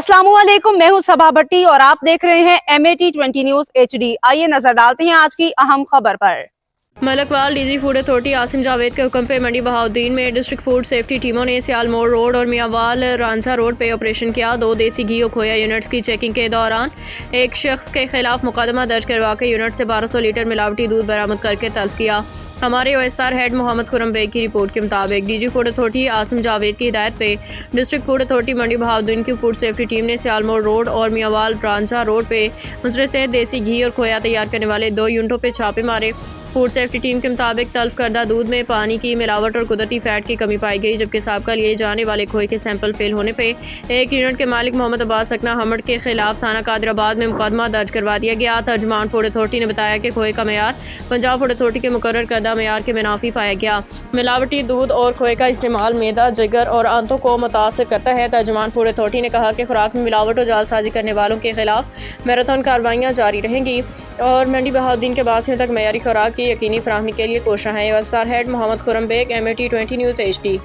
अस्सलामुअलैकुम, मैं हूं सबा भट्टी और आप देख रहे हैं MAT20 न्यूज HD। आइए नजर डालते हैं आज की अहम खबर पर। Malakwal DG food authority Asim Javed के हुक्म पे मंडी बहाउद्दीन में डिस्ट्रिक्ट फूड सेफ्टी टीमों ने सियाल मोड़ रोड और मियांवाल रांझा रोड पे ऑपरेशन किया। 2 देसी घी और खोया यूनिट्स की चेकिंग के दौरान एक शख्स के खिलाफ मुकदमा दर्ज करवा के यूनिट से 1200 लीटर मिलावटी दूध बरामद करके तल्फ किया। हमारे OSR हेड मोहम्मद खुरम बेग की रिपोर्ट के मुताबिक DG food authority Asim Javed की हिदायत पे district food authority Mandi Bahauddin की फूड सेफ्टी टीम ने सियाल मोड़ रोड और मियांवाल रांझा रोड पे मुसरे से देसी घी और खोया तैयार करने वाले 2 यूनिटों पे छापे मारे। फूड सेफ्टी टीम के मुताबिक तल्फ करदा दूध में पानी की मिलावट और कुदरती फैट की कमी पाई गई, जबकि साबका लिए जाने वाले खोए के सैंपल फेल होने पे एक यूनिट के मालिक मोहम्मद अब्बास सकना हमड़ के खिलाफ थाना कादिराबाद में मुकदमा दर्ज करवा दिया गया। तर्जमान फूड अथॉरिटी ने बताया कि खोए का मेयार पंजाब फूड अथॉरिटी के मुकर्रर करदा मेयार के मुनाफी पाया गया। मिलावटी दूध और खोए का इस्तेमाल मैदा, जिगर और आंतों को मुतासर करता है। तर्जमान फूड अथॉरिटी ने कहा कि खुराक में मिलावट और जालसाजी करने वालों के खिलाफ मैराथन कार्रवाइयाँ जारी रहेंगी और मंडी बहाउद्दीन के बासियों तक मयारी खुराक की यकीनी फराहमी के लिए कोशिश है। OSR head Mohammad Khurram Baig, MAT20 news HD।